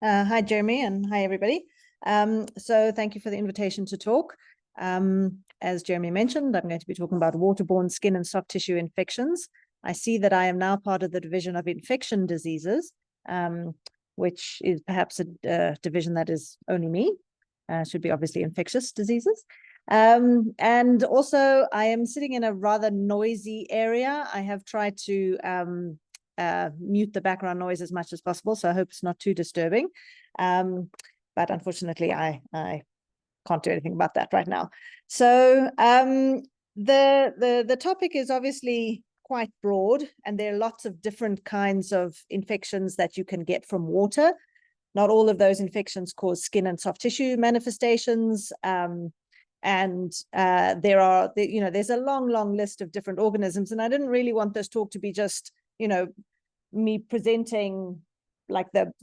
Hi, Jeremy, and hi, everybody. So thank you for the invitation to talk. As Jeremy mentioned, I'm going to be talking about waterborne skin and soft tissue infections. I see that I am now part of the division of infection diseases, which is perhaps a division that is only me. Should be obviously infectious diseases. And also, I am sitting in a rather noisy area. I have tried to mute the background noise as much as possible, so I hope it's not too disturbing. But unfortunately, I can't do anything about that right now. So the topic is obviously quite broad, and there are lots of different kinds of infections that you can get from water. Not all of those infections cause skin and soft tissue manifestations. And there's a long list of different organisms, and I didn't really want this talk to be just me presenting like the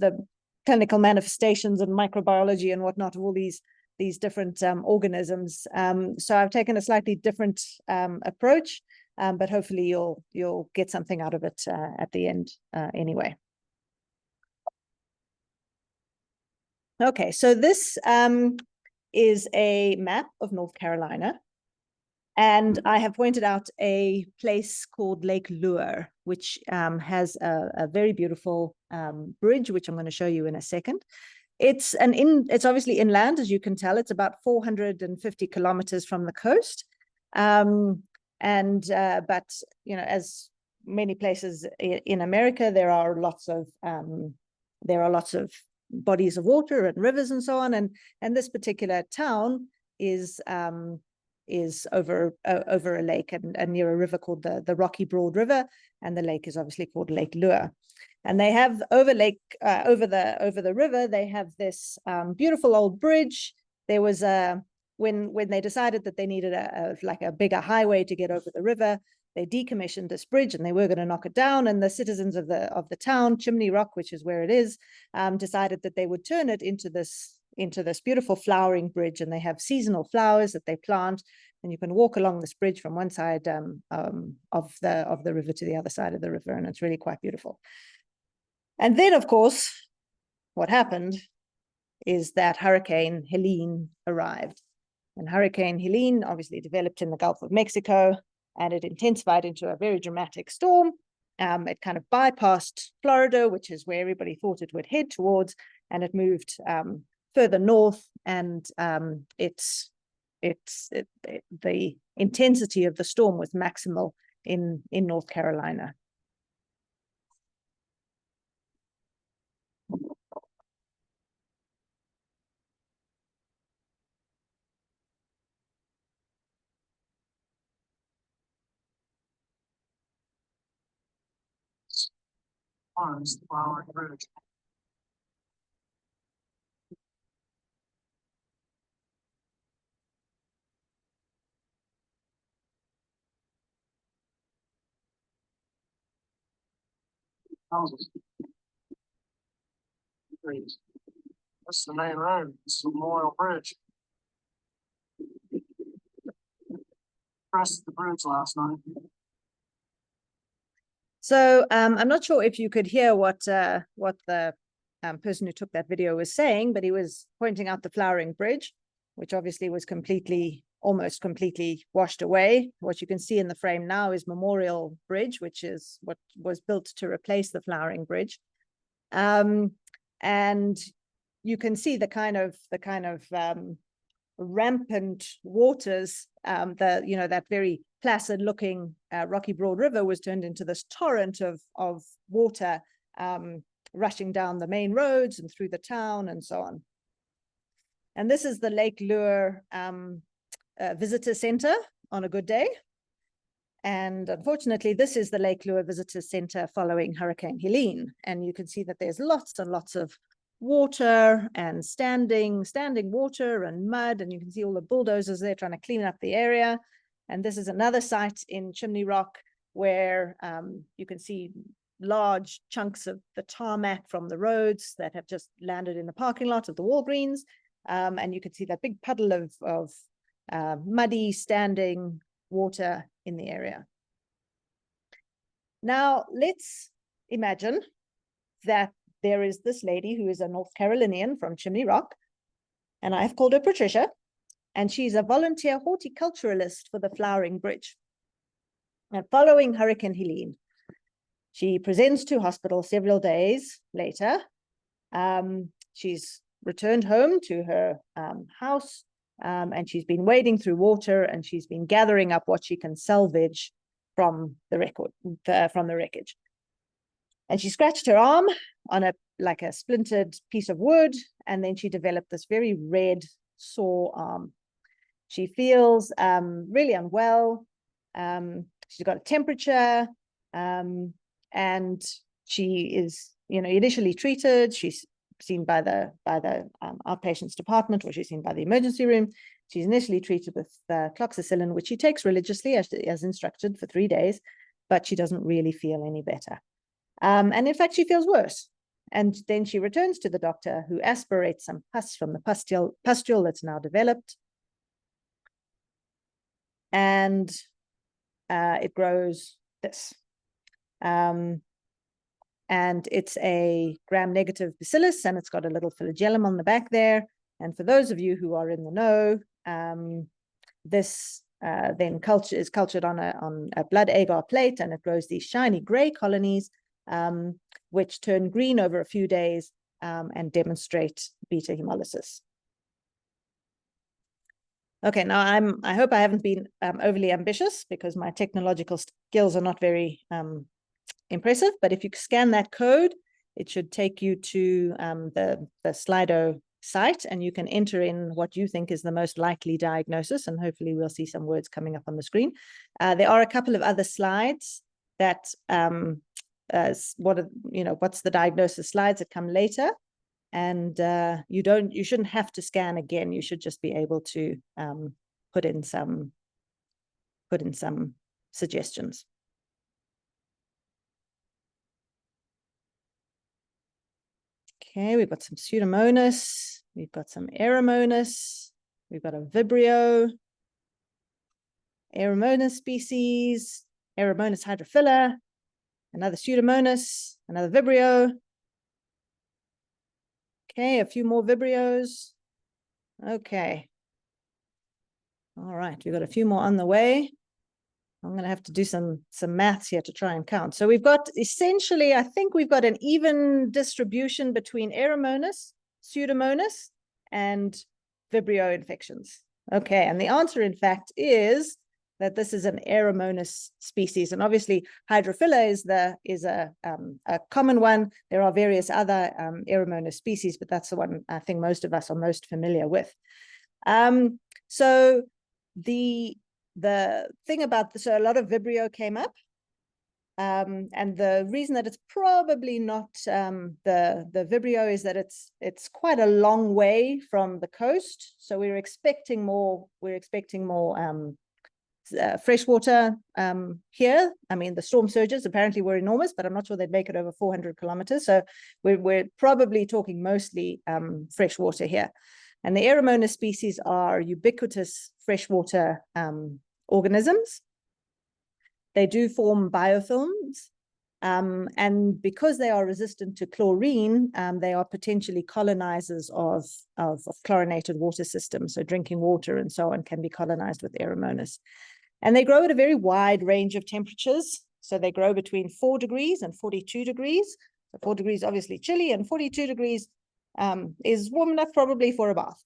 clinical manifestations and microbiology and whatnot of all these different organisms. So I've taken a slightly different approach, but hopefully you'll get something out of it at the end anyway. Okay, so this is a map of North Carolina. And I have pointed out a place called Lake Lure, which has a very beautiful bridge, which I'm going to show you in a second. It's obviously inland, as you can tell. It's about 450 kilometers from the coast. But as many places in America, there are lots of bodies of water and rivers and so on. And this particular town is over a lake and near a river called the Rocky Broad River, and the lake is obviously called Lake Lure. And they have over the river, they have this beautiful old bridge. There was when they decided that they needed a bigger highway to get over the river, they decommissioned this bridge and they were going to knock it down. And the citizens of the town, Chimney Rock, which is where it is, decided that they would turn it into this beautiful flowering bridge. And they have seasonal flowers that they plant, and you can walk along this bridge from one side of the river to the other side of the river, and it's really quite beautiful. And then, of course, what happened is that Hurricane Helene arrived. And Hurricane Helene obviously developed in the Gulf of Mexico, and it intensified into a very dramatic storm. It kind of bypassed Florida, which is where everybody thought it would head towards, and it moved further north, and the intensity of the storm was maximal in North Carolina. The flowering bridge. That's the main road. It's the Memorial Bridge. Crossed the bridge last night. So I'm not sure if you could hear what the person who took that video was saying, but he was pointing out the flowering bridge, which obviously was almost completely washed away. What you can see in the frame now is Memorial Bridge, which is what was built to replace the flowering bridge. And you can see the kind of rampant waters. That very placid looking Rocky Broad River was turned into this torrent of water rushing down the main roads and through the town and so on. And this is the Lake Lure Visitor Center on a good day. And unfortunately, this is the Lake Lure Visitor Center following Hurricane Helene. And you can see that there's lots and lots of water and standing water and mud, and you can see all the bulldozers there trying to clean up the area. And this is another site in Chimney Rock where you can see large chunks of the tarmac from the roads that have just landed in the parking lot of the Walgreens, and you can see that big puddle of muddy standing water in the area. Now let's imagine that there is this lady who is a North Carolinian from Chimney Rock, and I've called her Patricia, and she's a volunteer horticulturalist for the Flowering Bridge. And following Hurricane Helene, she presents to hospital several days later. She's returned home to her house, and she's been wading through water, and she's been gathering up what she can salvage from the wreckage. And she scratched her arm on a splintered piece of wood, and then she developed this very red, sore arm. She feels really unwell. She's got a temperature, and she is, initially treated. She's seen by the outpatients department, or she's seen by the emergency room. She's initially treated with cloxacillin, which she takes religiously as instructed for 3 days, but she doesn't really feel any better. And in fact, she feels worse. And then she returns to the doctor, who aspirates some pus from the pustule that's now developed. And it grows this. And it's a gram-negative bacillus, and it's got a little flagellum on the back there. And for those of you who are in the know, this then is cultured on a blood agar plate, and it grows these shiny gray colonies, which turn green over a few days and demonstrate beta hemolysis. Okay, now I hope I haven't been overly ambitious, because my technological skills are not very impressive, but if you scan that code, it should take you to the Slido site, and you can enter in what you think is the most likely diagnosis, and hopefully we'll see some words coming up on the screen. There are a couple of other slides that what's the diagnosis slides that come later, and you shouldn't have to scan again. You should just be able to put in some suggestions. Okay, we've got some Pseudomonas, we've got some Aeromonas, we've got a Vibrio, Aeromonas species, Aeromonas hydrophylla, another Pseudomonas, another Vibrio. Okay, a few more Vibrios. Okay. All right, we've got a few more on the way. I'm going to have to do some maths here to try and count. So we've got essentially, I think we've got an even distribution between Aeromonas, Pseudomonas, and Vibrio infections. Okay, and the answer, in fact, is that this is an Aeromonas species, and obviously hydrophylla is a common one. There are various other Aeromonas species, but that's the one I think most of us are most familiar with. So the thing about this, so a lot of Vibrio came up, and the reason that it's probably not the Vibrio is that it's quite a long way from the coast, so we're expecting more freshwater here. I mean, the storm surges apparently were enormous, but I'm not sure they'd make it over 400 kilometers. So we're probably talking mostly freshwater here. And the Aeromonas species are ubiquitous freshwater organisms. They do form biofilms, and because they are resistant to chlorine, they are potentially colonizers of chlorinated water systems. So drinking water and so on can be colonized with Aeromonas. And they grow at a very wide range of temperatures. So they grow between 4 degrees and 42 degrees. So 4 degrees obviously chilly, and 42 degrees is warm enough probably for a bath.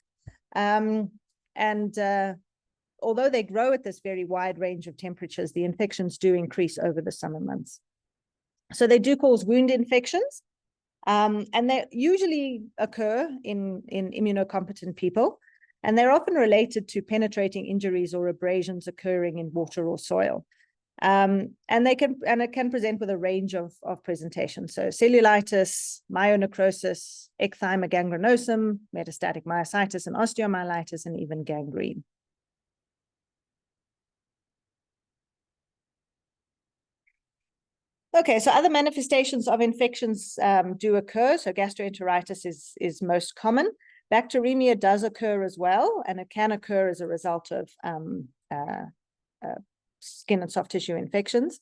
Although they grow at this very wide range of temperatures, the infections do increase over the summer months. So they do cause wound infections, and they usually occur in immunocompetent people, and they're often related to penetrating injuries or abrasions occurring in water or soil. And it can present with a range of presentations. So cellulitis, myonecrosis, ecthyma gangrenosum, metastatic myositis and osteomyelitis, and even gangrene. Okay, so other manifestations of infections do occur. So gastroenteritis is most common. Bacteremia does occur as well, and it can occur as a result of skin and soft tissue infections.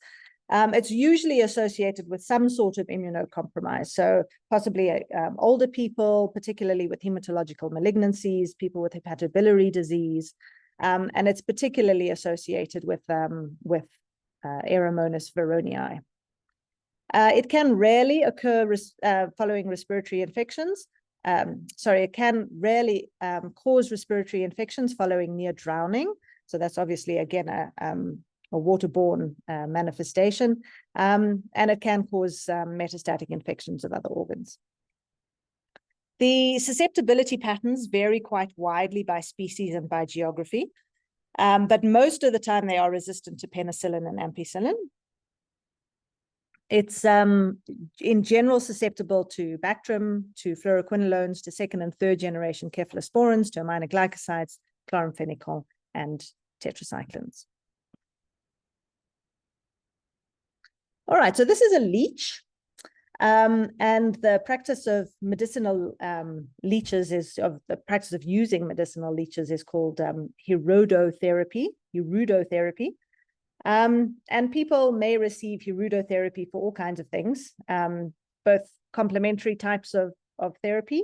It's usually associated with some sort of immunocompromise. So possibly older people, particularly with hematological malignancies, people with hepatobiliary disease. And it's particularly associated with Aeromonas veronii. It can rarely occur following respiratory infections. It can rarely cause respiratory infections following near drowning. So that's obviously, again, a waterborne manifestation. And it can cause metastatic infections of other organs. The susceptibility patterns vary quite widely by species and by geography. But most of the time they are resistant to penicillin and ampicillin. It's in general susceptible to Bactrim, to fluoroquinolones, to second and third generation cephalosporins, to aminoglycosides, chloramphenicol, and tetracyclines. All right, so this is a leech. And the practice of medicinal leeches the practice of using medicinal leeches is called hirudotherapy. And people may receive hirudotherapy for all kinds of things, both complementary types of therapy,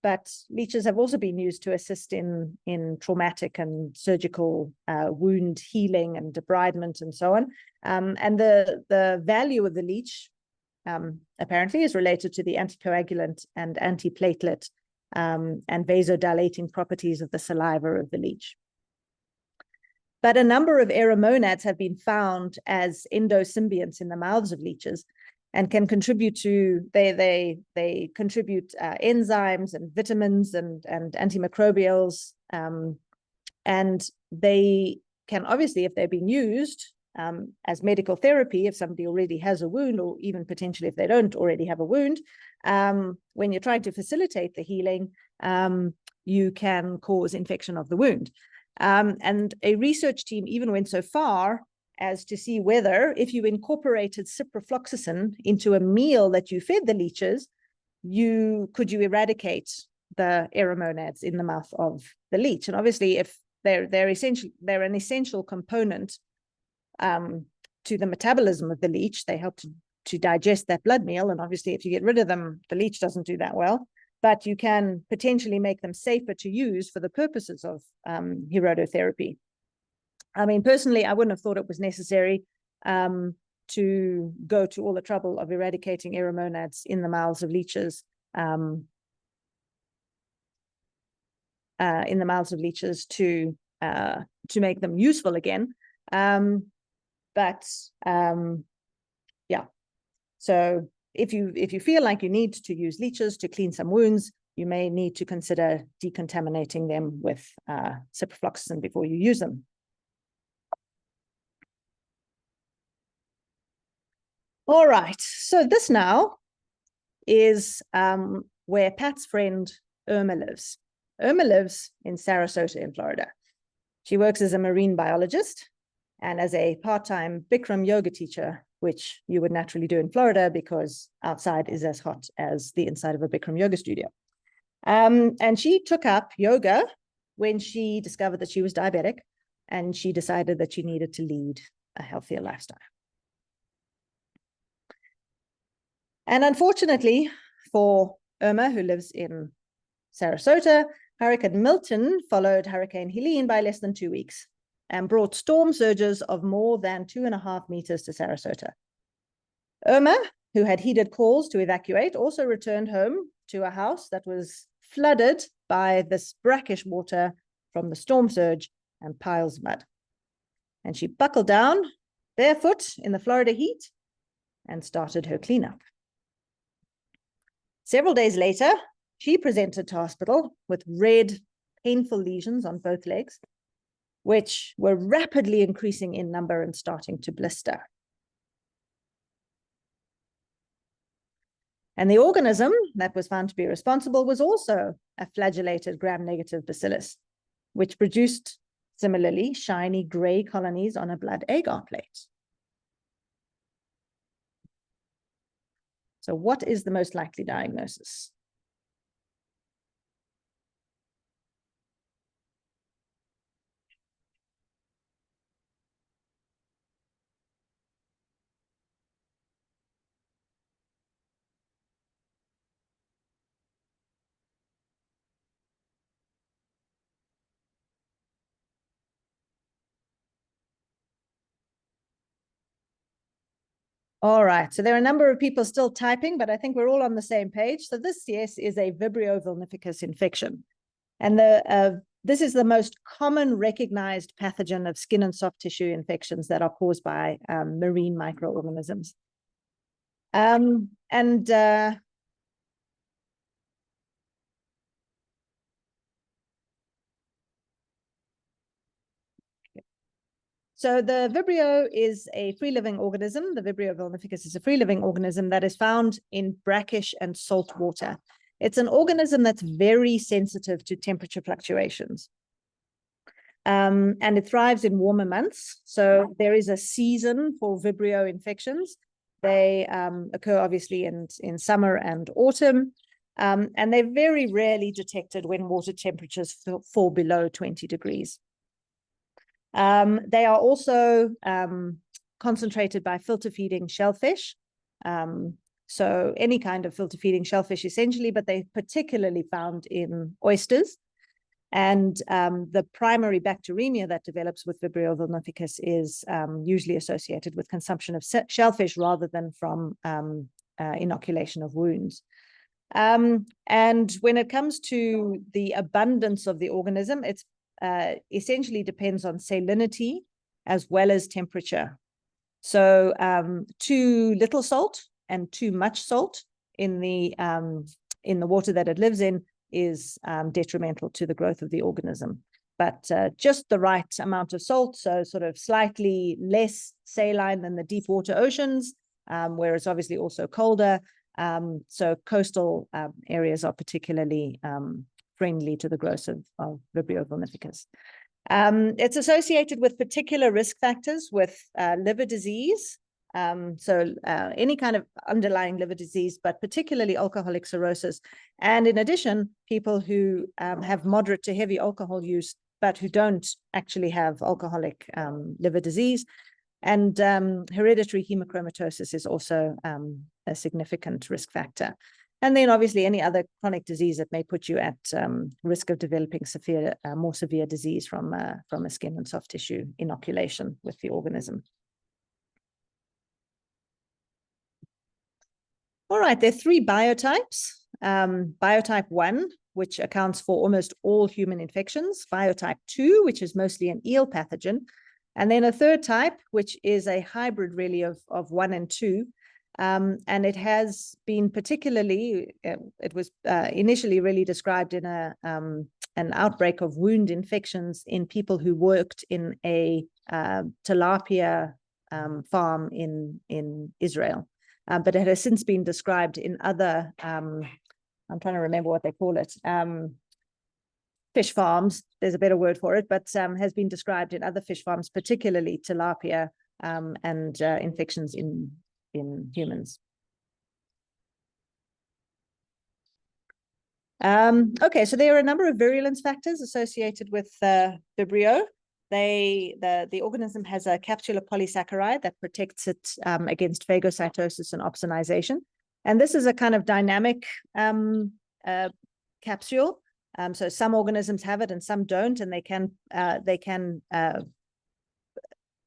but leeches have also been used to assist in traumatic and surgical wound healing and debridement and so on. And the value of the leech apparently is related to the anticoagulant and antiplatelet and vasodilating properties of the saliva of the leech. But a number of aeromonads have been found as endosymbionts in the mouths of leeches and can contribute to, they contribute enzymes and vitamins and antimicrobials. And they can obviously, if they're being used as medical therapy, if somebody already has a wound, or even potentially if they don't already have a wound, when you're trying to facilitate the healing, you can cause infection of the wound. And a research team even went so far as to see whether, if you incorporated ciprofloxacin into a meal that you fed the leeches, could you eradicate the aeromonads in the mouth of the leech. And obviously, if they're an essential component to the metabolism of the leech, they help to digest that blood meal. And obviously, if you get rid of them, the leech doesn't do that well. But you can potentially make them safer to use for the purposes of hirudotherapy. I mean, personally, I wouldn't have thought it was necessary to go to all the trouble of eradicating aeromonads in the mouths of leeches, to make them useful again. Yeah. So if you feel like you need to use leeches to clean some wounds, you may need to consider decontaminating them with ciprofloxacin before you use them. All right, so this now is where Pat's friend Irma lives. Irma lives in Sarasota in Florida. She works as a marine biologist and as a part-time Bikram yoga teacher, which you would naturally do in Florida because outside is as hot as the inside of a Bikram yoga studio. And she took up yoga when she discovered that she was diabetic, and she decided that she needed to lead a healthier lifestyle. And unfortunately for Irma, who lives in Sarasota, Hurricane Milton followed Hurricane Helene by less than 2 weeks and brought storm surges of more than 2.5 meters to Sarasota. Irma, who had heeded calls to evacuate, also returned home to a house that was flooded by this brackish water from the storm surge and piles of mud. And she buckled down barefoot in the Florida heat and started her cleanup. Several days later, she presented to hospital with red, painful lesions on both legs, which were rapidly increasing in number and starting to blister. And the organism that was found to be responsible was also a flagellated gram-negative bacillus, which produced similarly shiny gray colonies on a blood agar plate. So what is the most likely diagnosis? All right, so there are a number of people still typing, but I think we're all on the same page. So this, yes, is a Vibrio vulnificus infection. And this is the most common recognized pathogen of skin and soft tissue infections that are caused by marine microorganisms. So the Vibrio is a free-living organism. The Vibrio vulnificus is a free-living organism that is found in brackish and salt water. It's an organism that's very sensitive to temperature fluctuations. And it thrives in warmer months. So there is a season for Vibrio infections. They occur obviously in summer and autumn. And they're very rarely detected when water temperatures fall below 20 degrees. They are also concentrated by filter feeding shellfish. So any kind of filter feeding shellfish essentially, but they're particularly found in oysters. And the primary bacteremia that develops with Vibrio vulnificus is usually associated with consumption of shellfish rather than from inoculation of wounds. And when it comes to the abundance of the organism, it's essentially depends on salinity as well as temperature. So too little salt and too much salt in the water that it lives in is detrimental to the growth of the organism. But just the right amount of salt, so sort of slightly less saline than the deep water oceans, where it's obviously also colder. So coastal areas are particularly friendly to the growth of Vibrio vulnificus. It's associated with particular risk factors with liver disease. So any kind of underlying liver disease, but particularly alcoholic cirrhosis. And in addition, people who have moderate to heavy alcohol use, but who don't actually have alcoholic liver disease. And hereditary hemochromatosis is also a significant risk factor. And then obviously any other chronic disease that may put you at risk of developing more severe disease from a skin and soft tissue inoculation with the organism. All right, there are three biotypes. Biotype 1, which accounts for almost all human infections. Biotype 2, which is mostly an eel pathogen. And then a third type, which is a hybrid really of 1 and 2. And it has been particularly, it was initially really described in an outbreak of wound infections in people who worked in a tilapia farm in Israel. But it has since been described in other, I'm trying to remember what they call it, fish farms, there's a better word for it, but has been described in other fish farms, particularly tilapia and infections in humans. Okay, so there are a number of virulence factors associated with Vibrio. The organism has a capsular polysaccharide that protects it against phagocytosis and opsonization. And this is a kind of dynamic capsule. So some organisms have it and some don't, and they can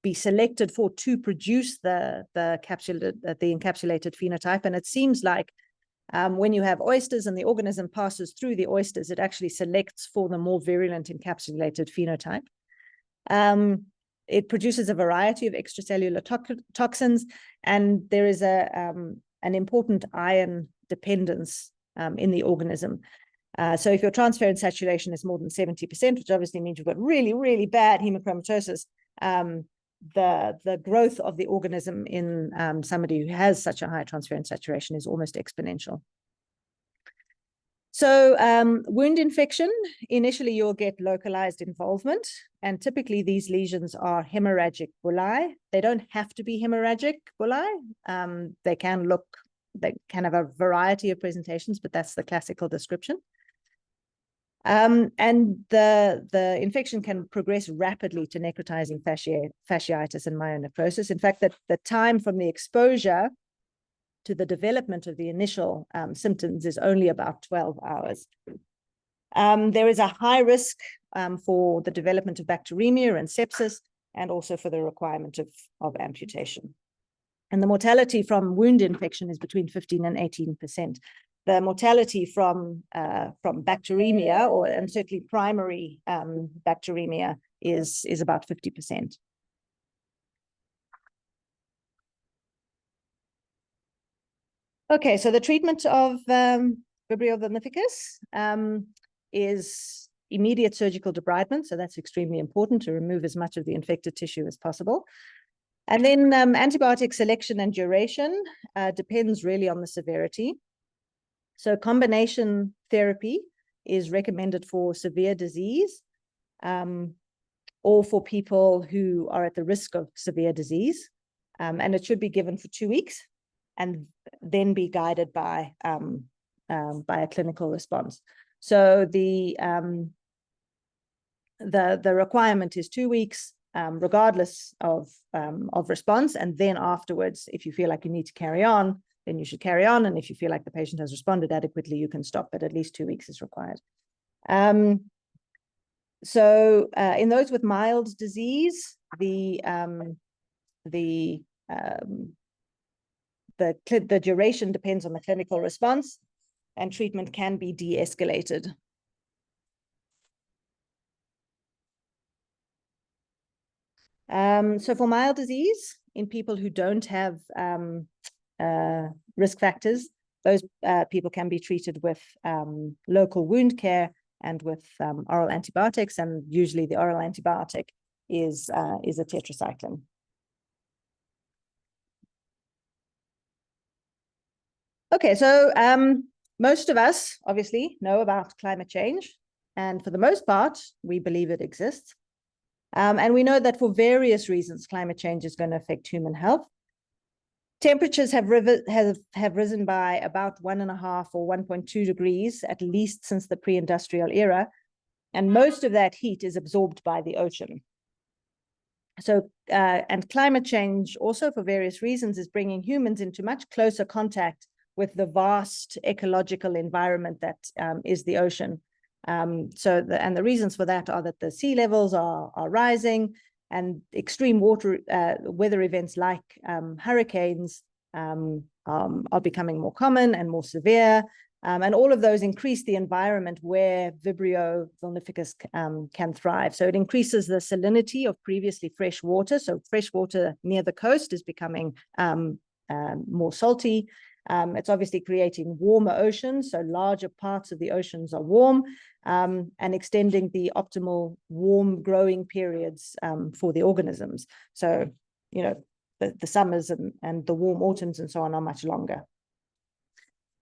be selected for to produce the encapsulated phenotype. And it seems like when you have oysters and the organism passes through the oysters, it actually selects for the more virulent encapsulated phenotype. It produces a variety of extracellular toxins, and there is an important iron dependence in the organism. So if your transferrin saturation is more than 70%, which obviously means you've got really, really bad hemochromatosis, the growth of the organism in somebody who has such a high transferrin saturation is almost exponential. So wound infection, initially you'll get localized involvement, and typically these lesions are hemorrhagic bullae. They don't have to be hemorrhagic bullae. They can have a variety of presentations, but that's the classical description. And the infection can progress rapidly to necrotizing fasciitis and myonecrosis. In fact, the time from the exposure to the development of the initial symptoms is only about 12 hours. There is a high risk for the development of bacteremia and sepsis, and also for the requirement of amputation. And the mortality from wound infection is between 15 and 18%. The mortality from bacteremia, and certainly primary bacteremia, is about 50%. Okay, so the treatment of Vibrio vulnificus is immediate surgical debridement. So that's extremely important to remove as much of the infected tissue as possible. And then antibiotic selection and duration depends really on the severity. So combination therapy is recommended for severe disease or for people who are at the risk of severe disease. And it should be given for 2 weeks and then be guided by a clinical response. So the requirement is 2 weeks, regardless of response, and then afterwards, if you feel like you need to carry on, then you should carry on, and if you feel like the patient has responded adequately, you can stop, but at least 2 weeks is required. So in those with mild disease, the duration depends on the clinical response, and treatment can be de-escalated. So for mild disease, in people who don't have risk factors, those people can be treated with local wound care and with oral antibiotics, and usually the oral antibiotic is a tetracycline. Okay, so most of us obviously know about climate change, and for the most part, we believe it exists. And we know that for various reasons, climate change is going to affect human health. Temperatures have risen by about 1.5 or 1.2 degrees, at least since the pre-industrial era. And most of that heat is absorbed by the ocean. So, and climate change also for various reasons is bringing humans into much closer contact with the vast ecological environment that is the ocean. And the reasons for that are that the sea levels are rising, and extreme weather events like hurricanes are becoming more common and more severe. And all of those increase the environment where Vibrio vulnificus can thrive. So it increases the salinity of previously fresh water. So fresh water near the coast is becoming more salty. It's obviously creating warmer oceans, so larger parts of the oceans are warm, and extending the optimal warm growing periods for the organisms. So, you know, the summers and the warm autumns and so on are much longer.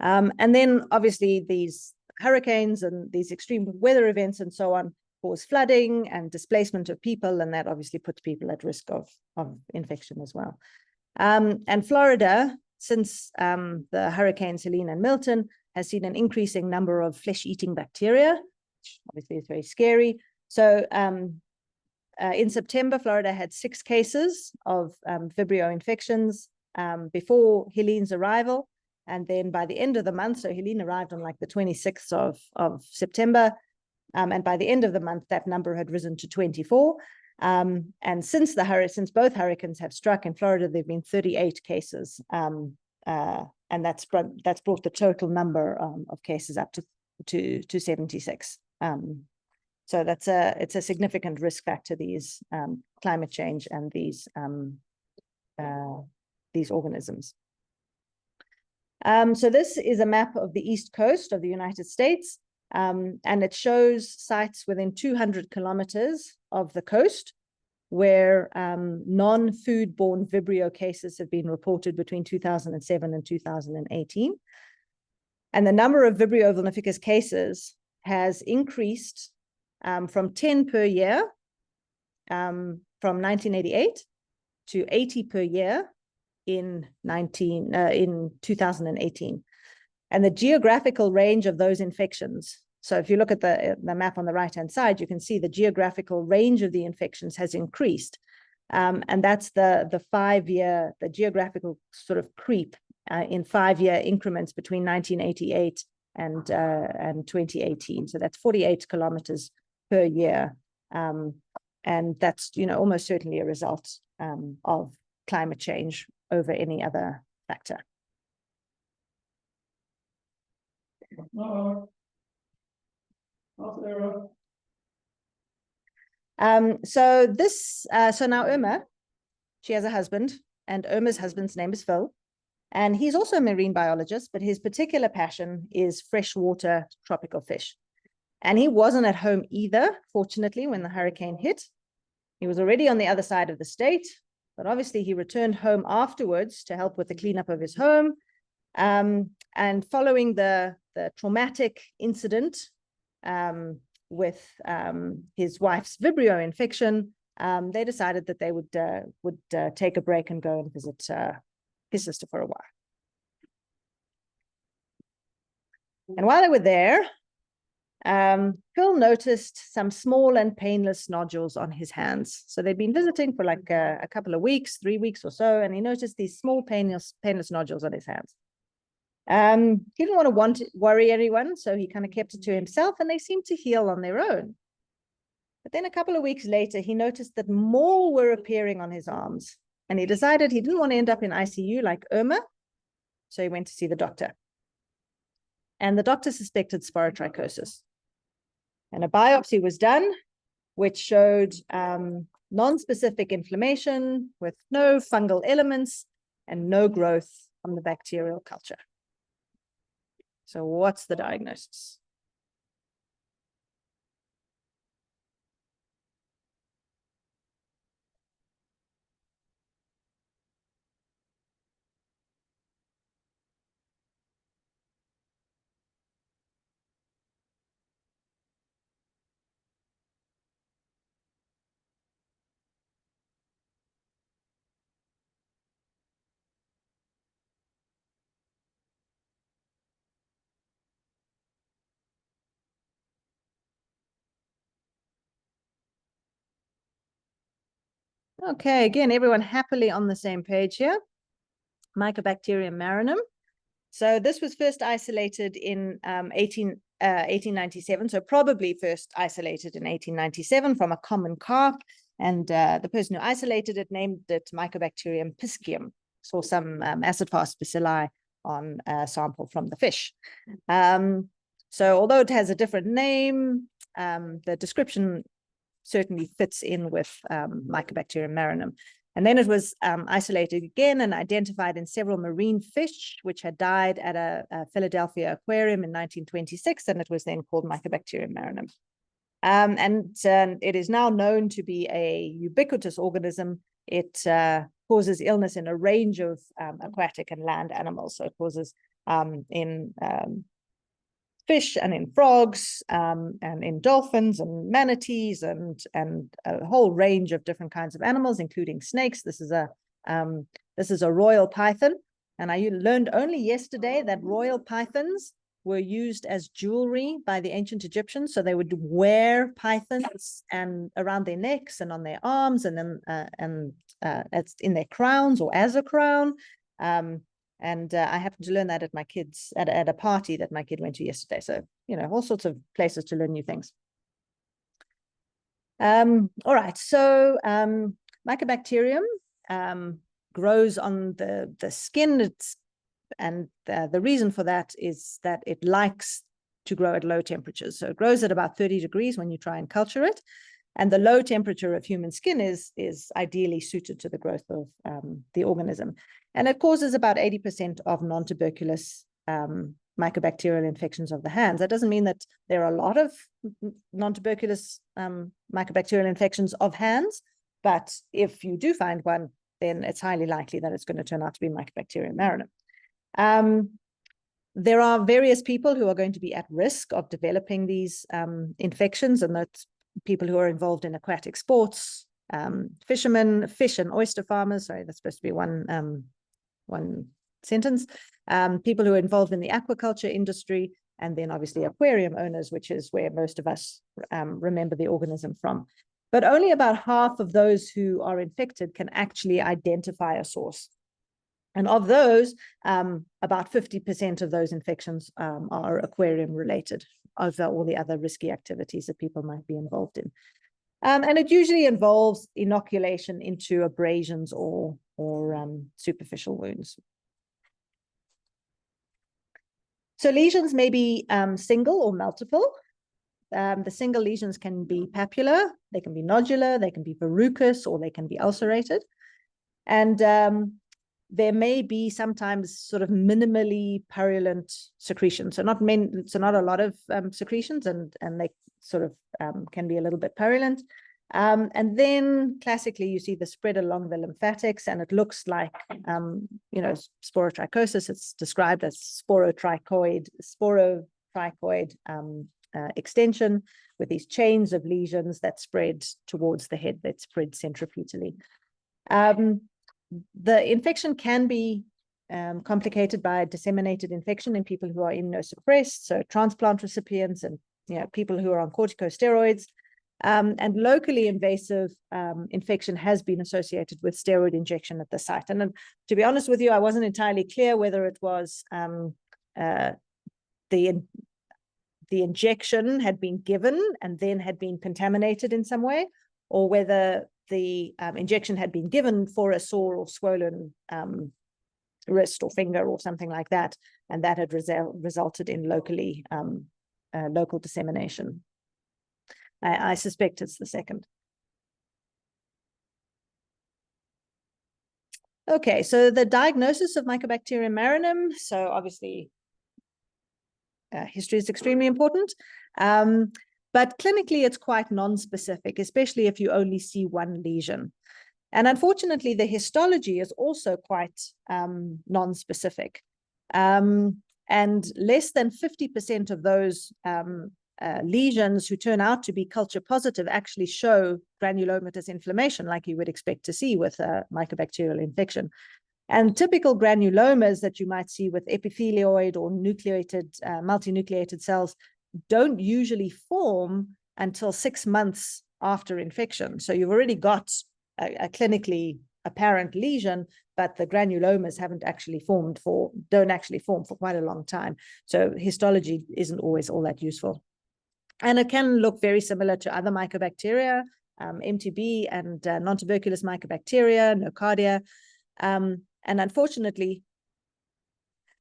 And then obviously these hurricanes and these extreme weather events and so on cause flooding and displacement of people, and that obviously puts people at risk of infection as well. And Florida, since the hurricanes Helene and Milton, has seen an increasing number of flesh-eating bacteria, which obviously is very scary. So in September, Florida had 6 cases of Vibrio infections before Helene's arrival. And then by the end of the month, so Helene arrived on like the 26th of September. And by the end of the month, that number had risen to 24. And since both hurricanes have struck in Florida, there have been 38 cases. And that's brought the total number of cases up to 76. So it's a significant risk factor, these climate change and these organisms. So this is a map of the East Coast of the United States, and it shows sites within 200 kilometers of the coast where non-food-borne Vibrio cases have been reported between 2007 and 2018. And the number of Vibrio vulnificus cases has increased from 10 per year from 1988 to 80 per year in 2018. And the geographical range of those infections, so if you look at the map on the right-hand side, you can see the geographical range of the infections has increased. And that's the geographical sort of creep in 5-year increments between 1988 and 2018. So that's 48 kilometers per year. And that's, almost certainly a result of climate change over any other factor. So now Irma, she has a husband, and Irma's husband's name is Phil. And he's also a marine biologist, but his particular passion is freshwater tropical fish. And he wasn't at home either, fortunately, when the hurricane hit. He was already on the other side of the state, but obviously he returned home afterwards to help with the cleanup of his home. And following the traumatic incident with his wife's Vibrio infection, they decided that they would take a break and go and visit his sister for a while. And while they were there, Phil noticed some small and painless nodules on his hands. So they'd been visiting for like a couple of weeks, 3 weeks or so, and he noticed these small painless nodules on his hands. He didn't want to worry anyone, so he kind of kept it to himself, and they seemed to heal on their own. But then a couple of weeks later, he noticed that more were appearing on his arms, and he decided he didn't want to end up in ICU like Irma, so he went to see the doctor. And the doctor suspected sporotrichosis. And a biopsy was done, which showed non-specific inflammation with no fungal elements and no growth from the bacterial culture. So what's the diagnosis? Okay, again, everyone happily on the same page here. Mycobacterium marinum. So this was first isolated in 1897, so probably first isolated in 1897 from a common carp, and the person who isolated it named it Mycobacterium piscium, saw some acid-fast bacilli on a sample from the fish. So although it has a different name, the description certainly fits in with Mycobacterium marinum. And then it was isolated again and identified in several marine fish, which had died at a Philadelphia aquarium in 1926, and it was then called Mycobacterium marinum. It is now known to be a ubiquitous organism. It causes illness in a range of aquatic and land animals. So it causes in fish and in frogs and in dolphins and manatees and a whole range of different kinds of animals, including snakes. This is a royal python, and I learned only yesterday that royal pythons were used as jewelry by the ancient Egyptians. So they would wear pythons and around their necks and on their arms, and then it's in their crowns or as a crown. I happened to learn that at my kids at a party that my kid went to yesterday. So, all sorts of places to learn new things. All right. So Mycobacterium grows on the skin. The reason for that is that it likes to grow at low temperatures. So it grows at about 30 degrees when you try and culture it. And the low temperature of human skin is ideally suited to the growth of the organism. And it causes about 80% of non-tuberculous mycobacterial infections of the hands. That doesn't mean that there are a lot of non-tuberculous mycobacterial infections of hands, but if you do find one, then it's highly likely that it's going to turn out to be Mycobacterium marinum. There are various people who are going to be at risk of developing these infections, and that's people who are involved in aquatic sports, fishermen, fish and oyster farmers. Sorry, that's supposed to be one sentence. People who are involved in the aquaculture industry, and then obviously aquarium owners, which is where most of us remember the organism from. But only about half of those who are infected can actually identify a source. And of those, about 50% of those infections are aquarium related, over all the other risky activities that people might be involved in. And it usually involves inoculation into abrasions or superficial wounds. So lesions may be single or multiple. The single lesions can be papular, they can be nodular, they can be verrucous, or they can be ulcerated. And there may be sometimes sort of minimally purulent secretion. So not a lot of secretions, and they sort of can be a little bit purulent. And then classically, you see the spread along the lymphatics, and it looks like, sporotrichosis. It's described as sporotrichoid extension with these chains of lesions that spread towards the head, that spread centripetally. The infection can be complicated by disseminated infection in people who are immunosuppressed, so transplant recipients and people who are on corticosteroids. And locally invasive infection has been associated with steroid injection at the site. And to be honest with you, I wasn't entirely clear whether it was the injection had been given and then had been contaminated in some way, or whether the injection had been given for a sore or swollen wrist or finger or something like that, and that had resulted in local dissemination. I suspect it's the second. Okay, so the diagnosis of Mycobacterium marinum. So obviously, history is extremely important, but clinically it's quite non-specific, especially if you only see one lesion. And unfortunately, the histology is also quite non-specific. And less than 50% of those lesions who turn out to be culture positive actually show granulomatous inflammation, like you would expect to see with a mycobacterial infection. And typical granulomas that you might see with epithelioid or multinucleated cells don't usually form until 6 months after infection. So you've already got a clinically apparent lesion, but the granulomas don't actually form for quite a long time. So histology isn't always all that useful. And it can look very similar to other mycobacteria, MTB and non-tuberculous mycobacteria, nocardia. And unfortunately,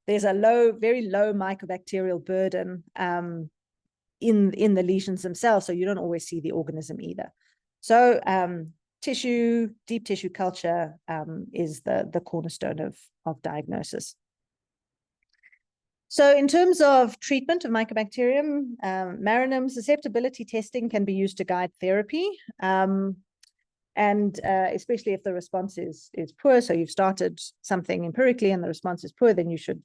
there's a very low mycobacterial burden in the lesions themselves, so you don't always see the organism either. So deep tissue culture is the cornerstone of diagnosis. So in terms of treatment of Mycobacterium marinum, susceptibility testing can be used to guide therapy. And especially if the response is poor, so you've started something empirically and the response is poor, then you should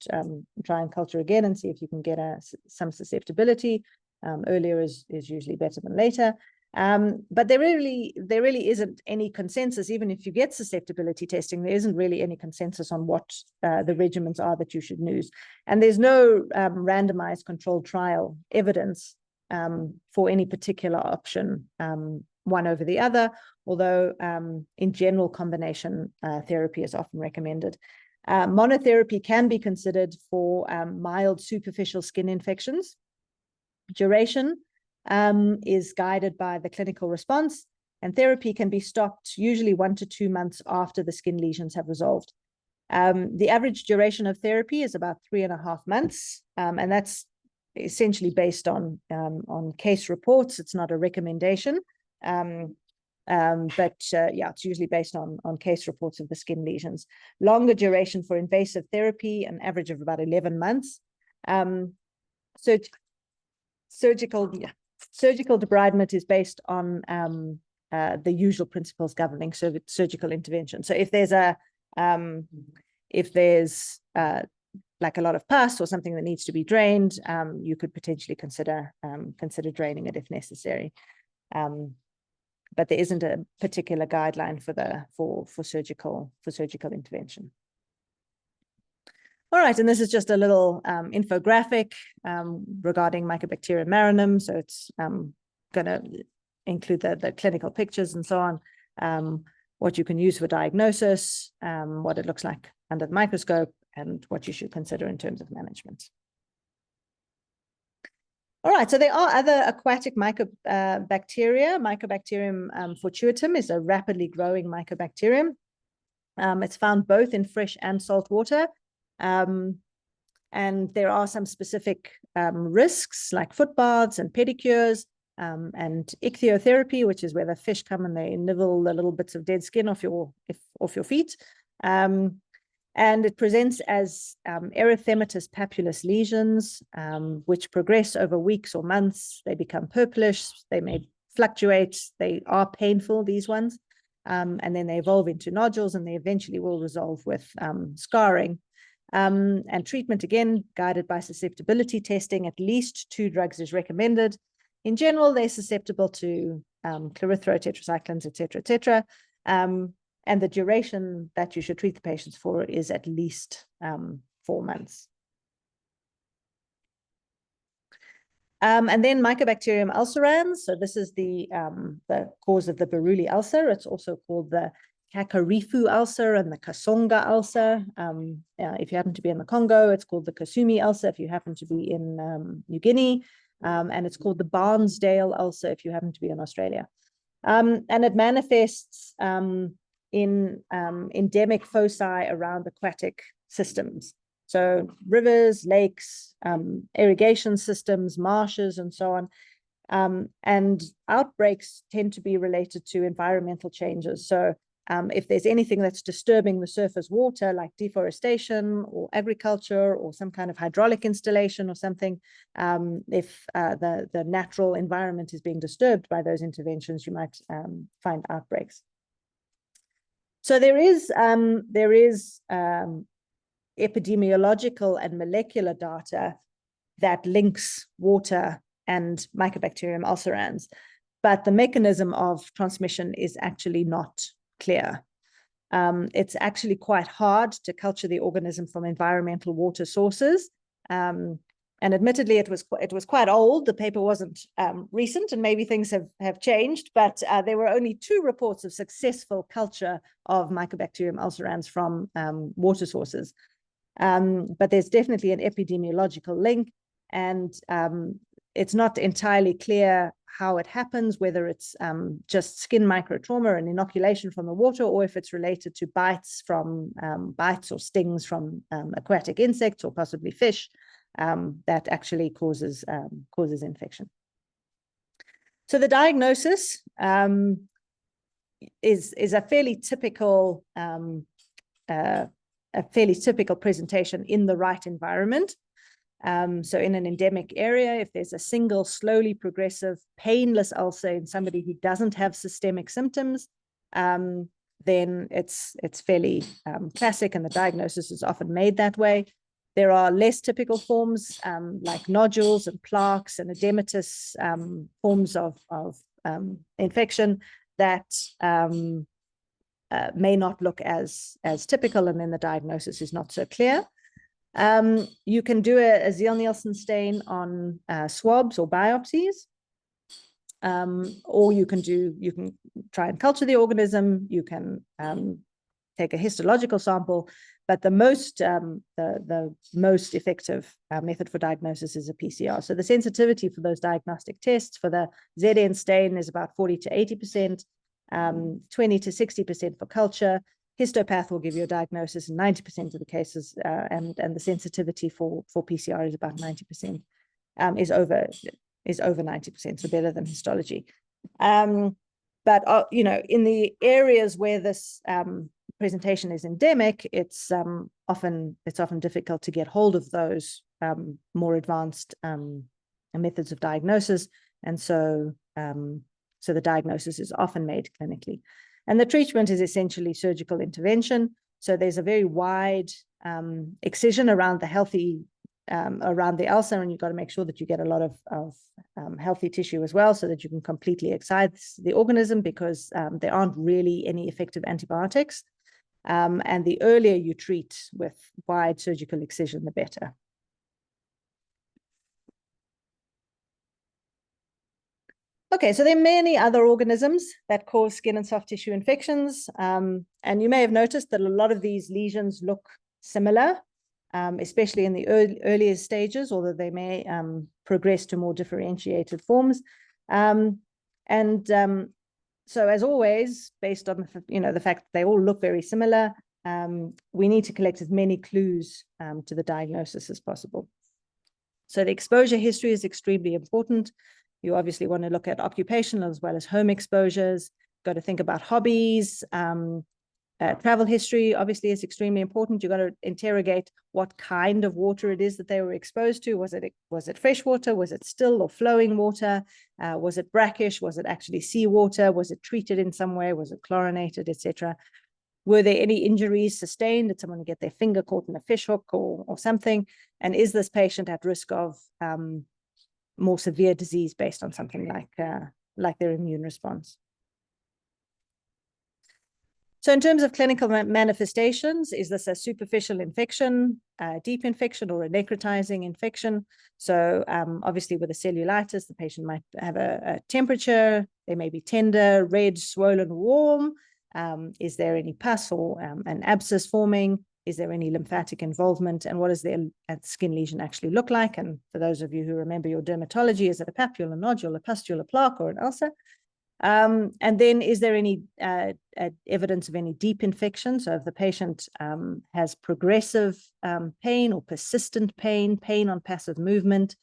try and culture again and see if you can get some susceptibility. Earlier is usually better than later. But there really isn't any consensus. Even if you get susceptibility testing, there isn't really any consensus on what the regimens are that you should use. And there's no randomized controlled trial evidence for any particular option, one over the other, although in general, combination therapy is often recommended. Monotherapy can be considered for mild superficial skin infections. Duration is guided by the clinical response, and therapy can be stopped usually 1 to 2 months after the skin lesions have resolved. The average duration of therapy is about 3.5 months, and that's essentially based on case reports. It's not a recommendation. But it's usually based on case reports of the skin lesions. Longer duration for invasive therapy, an average of about 11 months. Surgical debridement is based on the usual principles governing surgical intervention. So if there's like a lot of pus or something that needs to be drained, you could potentially consider draining it if necessary. But there isn't a particular guideline for surgical intervention. All right, and this is just a little infographic regarding Mycobacterium marinum. So it's going to include the clinical pictures and so on, what you can use for diagnosis, what it looks like under the microscope, and what you should consider in terms of management. All right, so there are other aquatic mycobacteria. Mycobacterium fortuitum is a rapidly growing mycobacterium. It's found both in fresh and salt water. And there are some specific risks like foot baths and pedicures, and ichthyotherapy, which is where the fish come and they nibble the little bits of dead skin off your feet. And it presents as erythematous papulous lesions, which progress over weeks or months. They become purplish, they may fluctuate, they are painful, these ones, and then they evolve into nodules, and they eventually will resolve with scarring. And treatment, again, guided by susceptibility testing. At least 2 drugs is recommended. In general, they're susceptible to chlorithro, tetracyclines, etc. And the duration that you should treat the patients for is at least 4 months. And then Mycobacterium ulcerans. So this is the cause of the Buruli ulcer. It's also called the Kakarifu ulcer and the Kasonga ulcer. If you happen to be in the Congo, it's called the Kasumi ulcer if you happen to be in New Guinea. And it's called the Barnsdale ulcer if you happen to be in Australia. And it manifests in endemic foci around aquatic systems. So rivers, lakes, irrigation systems, marshes, and so on. And outbreaks tend to be related to environmental changes. So if there's anything that's disturbing the surface water, like deforestation or agriculture or some kind of hydraulic installation or something, if the natural environment is being disturbed by those interventions, you might find outbreaks. So there is epidemiological and molecular data that links water and Mycobacterium ulcerans, but the mechanism of transmission is actually not clear. It's actually quite hard to culture the organism from environmental water sources. And admittedly, it was quite old. The paper wasn't recent, and maybe things have changed, but there were only 2 reports of successful culture of Mycobacterium ulcerans from water sources. But there's definitely an epidemiological link, and it's not entirely clear how it happens, whether it's just skin microtrauma and inoculation from the water, or if it's related to bites or stings from aquatic insects or possibly fish that actually causes infection. So the diagnosis is a fairly typical presentation in the right environment. So in an endemic area, if there's a single slowly progressive painless ulcer in somebody who doesn't have systemic symptoms, then it's fairly classic, and the diagnosis is often made that way. There are less typical forms like nodules and plaques and edematous forms of infection that may not look as typical, and then the diagnosis is not so clear. You can do a Ziehl-Neelsen stain on swabs or biopsies, or you can try and culture the organism. You can take a histological sample, but the most effective method for diagnosis is a PCR. So the sensitivity for those diagnostic tests for the ZN stain is about 40 to 80%, 20 to 60% for culture. Histopath will give you a diagnosis in 90% of the cases, and the sensitivity for PCR is about 90%, is over 90%, so better than histology. But in the areas where this presentation is endemic, it's often difficult to get hold of those more advanced methods of diagnosis, and so the diagnosis is often made clinically. And the treatment is essentially surgical intervention. So there's a very wide excision around the ulcer, and you've got to make sure that you get a lot of healthy tissue as well, so that you can completely excise the organism, because there aren't really any effective antibiotics. And the earlier you treat with wide surgical excision, the better. Okay, so there are many other organisms that cause skin and soft tissue infections. And you may have noticed that a lot of these lesions look similar, especially in the earlier stages, although they may progress to more differentiated forms. So as always, based on the fact that they all look very similar, we need to collect as many clues to the diagnosis as possible. So the exposure history is extremely important. You obviously want to look at occupational as well as home exposures. Got to think about hobbies. Travel history obviously is extremely important. You've got to interrogate what kind of water it is that they were exposed to. Was it fresh water? Was it still or flowing water? Was it brackish? Was it actually seawater? Was it treated in some way? Was it chlorinated, etc.? Were there any injuries sustained? Did someone get their finger caught in a fish hook or something? And is this patient at risk of more severe disease based on something like their immune response? So in terms of clinical manifestations, is this a superficial infection, a deep infection, or a necrotizing infection? So obviously with a cellulitis, the patient might have a temperature. They may be tender, red, swollen, warm. Is there any pus or an abscess forming? Is there any lymphatic involvement? And what does their skin lesion actually look like? And for those of you who remember your dermatology, is it a papule, a nodule, a pustule, a plaque, or an ulcer? And then is there any evidence of any deep infection? So if the patient has progressive pain or persistent pain on passive movement,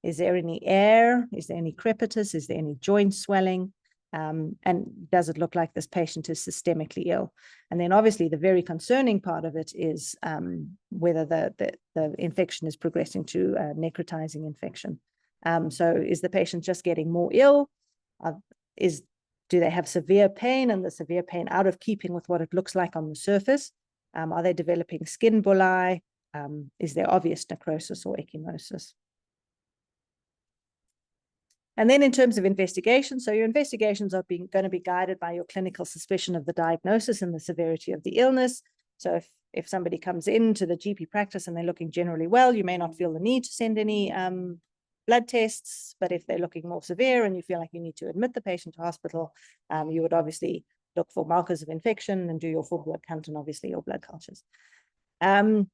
is there any air? Is there any crepitus? Is there any joint swelling? And does it look like this patient is systemically ill? And then obviously the very concerning part of it is whether the infection is progressing to a necrotizing infection. So is the patient just getting more ill? Do they have severe pain, and the severe pain out of keeping with what it looks like on the surface? Are they developing skin bullae? Is there obvious necrosis or ecchymosis? And then in terms of investigation, so your investigations are going to be guided by your clinical suspicion of the diagnosis and the severity of the illness. So if somebody comes into the GP practice and they're looking generally well, you may not feel the need to send any blood tests, but if they're looking more severe and you feel like you need to admit the patient to hospital, you would obviously look for markers of infection and do your full blood count and obviously your blood cultures. And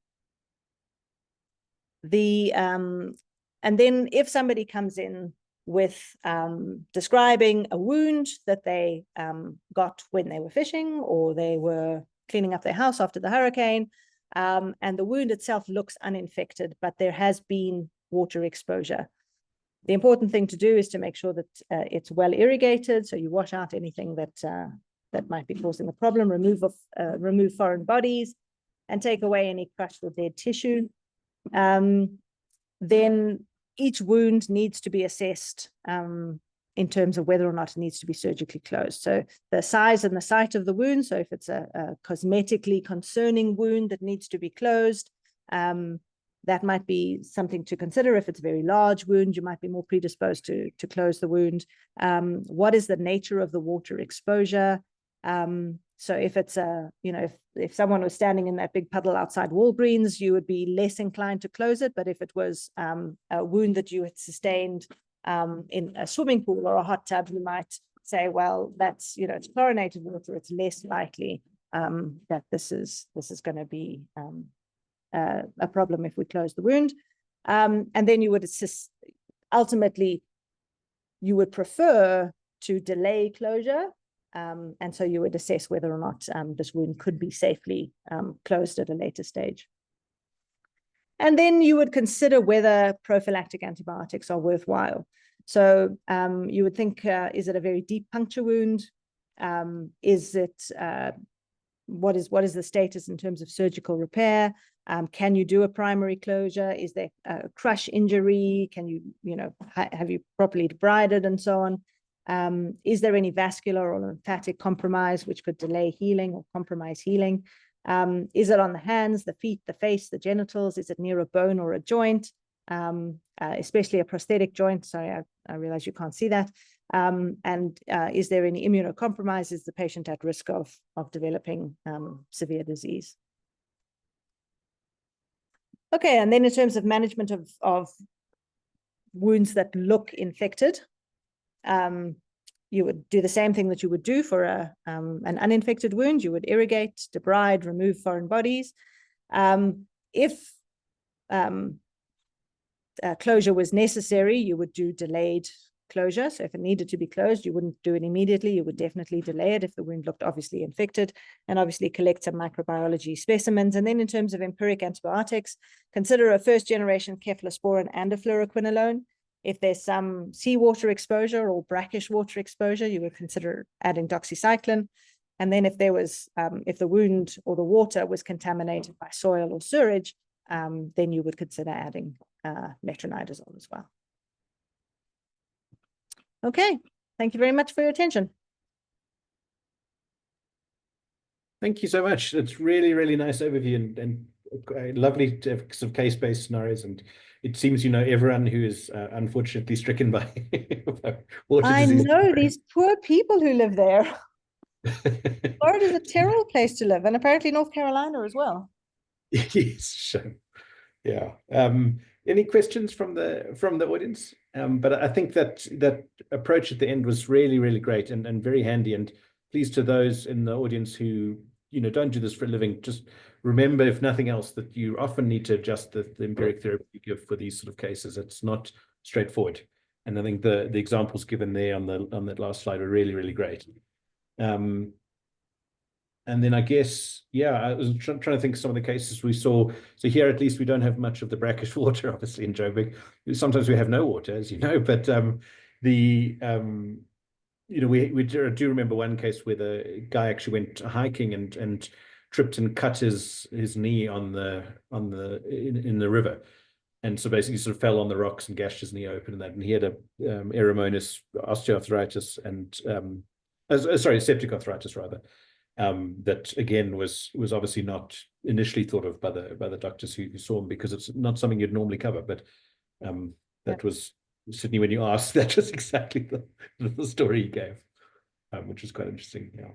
then if somebody comes in with describing a wound that they got when they were fishing or they were cleaning up their house after the hurricane, and the wound itself looks uninfected, but there has been water exposure. The important thing to do is to make sure that it's well irrigated, so you wash out anything that might be causing the problem, remove foreign bodies, and take away any crushed or dead tissue. Then each wound needs to be assessed in terms of whether or not it needs to be surgically closed. So the size and the site of the wound, so if it's a cosmetically concerning wound that needs to be closed, that might be something to consider. If it's a very large wound, you might be more predisposed to close the wound. What is the nature of the water exposure? So if it's if someone was standing in that big puddle outside Walgreens, you would be less inclined to close it. But if it was a wound that you had sustained in a swimming pool or a hot tub, you might say, well, that's, it's chlorinated water. It's less likely that this is going to be a problem if we close the wound. And then you would ultimately, you would prefer to delay closure. And so you would assess whether or not this wound could be safely closed at a later stage. And then you would consider whether prophylactic antibiotics are worthwhile. So you would think, is it a very deep puncture wound? Is it, what is the status in terms of surgical repair? Can you do a primary closure? Is there a crush injury? Can you, have you properly debrided and so on? Is there any vascular or lymphatic compromise which could delay healing or compromise healing? Is it on the hands, the feet, the face, the genitals? Is it near a bone or a joint? Especially a prosthetic joint. Sorry, I realize you can't see that. And is there any immunocompromise? Is the patient at risk of developing severe disease? Okay, and then in terms of management of wounds that look infected, you would do the same thing that you would do for an uninfected wound. You would irrigate, debride, remove foreign bodies. If closure was necessary, you would do delayed closure. So if it needed to be closed, you wouldn't do it immediately. You would definitely delay it if the wound looked obviously infected, and obviously collect some microbiology specimens. And then in terms of empiric antibiotics, consider a first-generation cephalosporin and a fluoroquinolone. If there's some seawater exposure or brackish water exposure, you would consider adding doxycycline. And then if there was, if the wound or the water was contaminated by soil or sewage, then you would consider adding metronidazole as well. Okay, thank you very much for your attention. Thank you so much. It's really, really nice overview and lovely to have sort of case-based scenarios. And it seems you know everyone who is unfortunately stricken by water disease. I know these poor people who live there. Florida is a terrible place to live, and apparently North Carolina as well. Yes, sure. Yeah. Any questions from the audience? But I think that approach at the end was really, really great and very handy. And please, to those in the audience who don't do this for a living, just remember, if nothing else, that you often need to adjust the empiric therapy you give for these sort of cases. It's not straightforward. And I think the examples given there on that last slide are really, really great. And then I guess, yeah, I was trying to think of some of the cases we saw. So here, at least, we don't have much of the brackish water, obviously, in Joburg. Sometimes we have no water, as you know, but we do remember one case where the guy actually went hiking and tripped and cut his knee in the river. And so basically sort of fell on the rocks and gashed his knee open and he had a eromonous osteoarthritis and septic arthritis rather. That again was obviously not initially thought of by the doctors who saw him, because it's not something you'd normally cover. But that was Sydney, when you asked, that was exactly the story he gave, which was quite interesting. Yeah.